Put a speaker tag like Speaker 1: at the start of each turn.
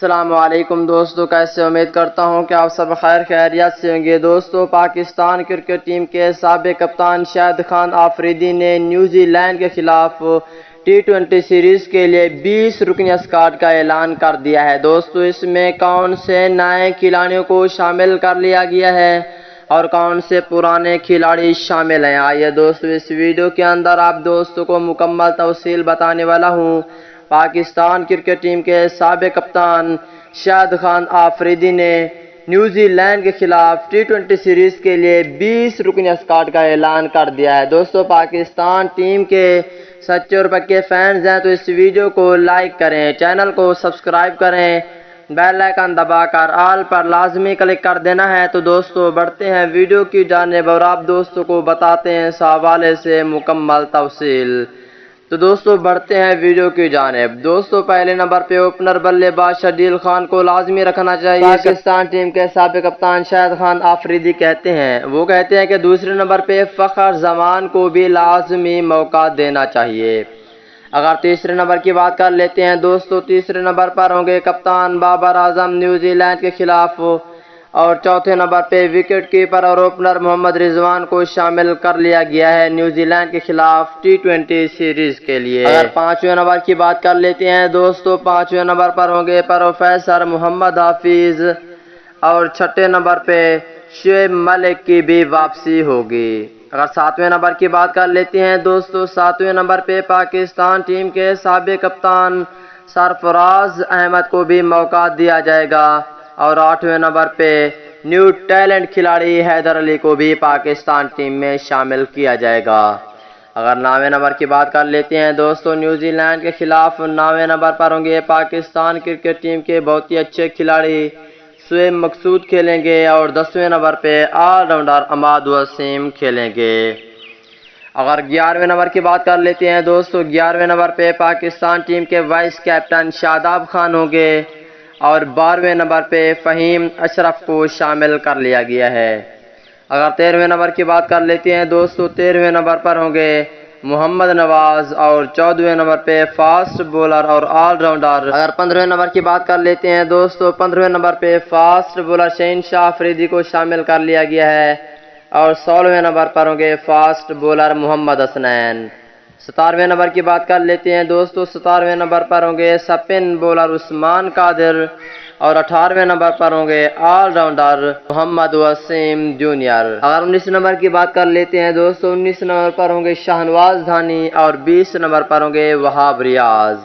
Speaker 1: السلام علیکم دوستو، کیسے امید کرتا ہوں کہ آپ سب خیر خیریت سے ہوں گے۔ دوستو، پاکستان کرکٹ ٹیم کے سابق کپتان شاہد خان آفریدی نے نیوزی لینڈ کے خلاف T20 سیریز کے لیے 20 رکنی اسکواڈ کا اعلان کر دیا ہے۔ دوستو، اس میں کون سے نئے کھلاڑیوں کو شامل کر لیا گیا ہے اور کون سے پرانے کھلاڑی شامل ہیں، آئیے دوستو اس ویڈیو کے اندر آپ دوستوں کو مکمل تفصیل بتانے والا ہوں۔ پاکستان کرکٹ ٹیم کے سابق کپتان شاہد خان آفریدی نے نیوزی لینڈ کے خلاف T20 سیریز کے لیے 20 رکنی اسکواڈ کا اعلان کر دیا ہے۔ دوستو، پاکستان ٹیم کے سچے اور پکے فینز ہیں تو اس ویڈیو کو لائک کریں، چینل کو سبسکرائب کریں، بیل آئیکن دبا کر آل پر لازمی کلک کر دینا ہے۔ تو دوستو بڑھتے ہیں ویڈیو کی جانب اور آپ دوستوں کو بتاتے ہیں اس حوالے سے مکمل تفصیل۔ تو دوستو بڑھتے ہیں ویڈیو کی جانب۔ دوستو، پہلے نمبر پہ اوپنر بلے باز شہدیل خان کو لازمی رکھنا چاہیے۔ پاکستان ٹیم کے سابق کپتان شاہد خان آفریدی کہتے ہیں کہ دوسرے نمبر پہ فخر زمان کو بھی لازمی موقع دینا چاہیے۔ اگر تیسرے نمبر کی بات کر لیتے ہیں دوستو، تیسرے نمبر پر ہوں گے کپتان بابر اعظم نیوزی لینڈ کے خلاف، اور چوتھے نمبر پہ وکٹ کیپر اور اوپنر محمد رضوان کو شامل کر لیا گیا ہے نیوزی لینڈ کے خلاف T20 سیریز کے لیے۔ اگر پانچویں نمبر کی بات کر لیتے ہیں دوستو، پانچویں نمبر پر ہوں گے پروفیسر محمد حفیظ، اور چھٹے نمبر پہ شعیب ملک کی بھی واپسی ہوگی۔ اگر ساتویں نمبر کی بات کر لیتے ہیں دوستو، ساتویں نمبر پہ پاکستان ٹیم کے سابق کپتان سرفراز احمد کو بھی موقع دیا جائے گا، اور آٹھویں نمبر پہ نیو ٹیلنٹ کھلاڑی حیدر علی کو بھی پاکستان ٹیم میں شامل کیا جائے گا۔ اگر نویں نمبر کی بات کر لیتے ہیں دوستو، نیوزی لینڈ کے خلاف نویں نمبر پر ہوں گے پاکستان کرکٹ ٹیم کے بہت ہی اچھے کھلاڑی شعیب مقصود کھیلیں گے، اور 10ویں نمبر پہ آل راؤنڈر عماد وسیم کھیلیں گے۔ اگر 11ویں نمبر کی بات کر لیتے ہیں دوستو، 11ویں نمبر پہ پاکستان ٹیم کے وائس کیپٹن شاداب خان ہوں گے، اور 12ویں نمبر پہ فہیم اشرف کو شامل کر لیا گیا ہے۔ اگر 13ویں نمبر کی بات کر لیتے ہیں دوستو، 13ویں نمبر پر ہوں گے محمد نواز، اور 14ویں نمبر پہ فاسٹ بولر اور آل راؤنڈر۔ اگر 15ویں نمبر کی بات کر لیتے ہیں دوستو، 15ویں نمبر پہ فاسٹ بولر شہنشاہ آفریدی کو شامل کر لیا گیا ہے، اور 16ویں نمبر پر ہوں گے فاسٹ بولر محمد حسنین۔ 17ویں نمبر کی بات کر لیتے ہیں دوستو، 17ویں نمبر پر ہوں گے سپن بولر عثمان قادر، اور 18ویں نمبر پر ہوں گے آل راؤنڈر محمد وسیم جونیئر۔ اگر 19 نمبر کی بات کر لیتے ہیں دوستو، 19 نمبر پر ہوں گے شاہنواز دھانی، اور 20 نمبر پر ہوں گے وہاب ریاض۔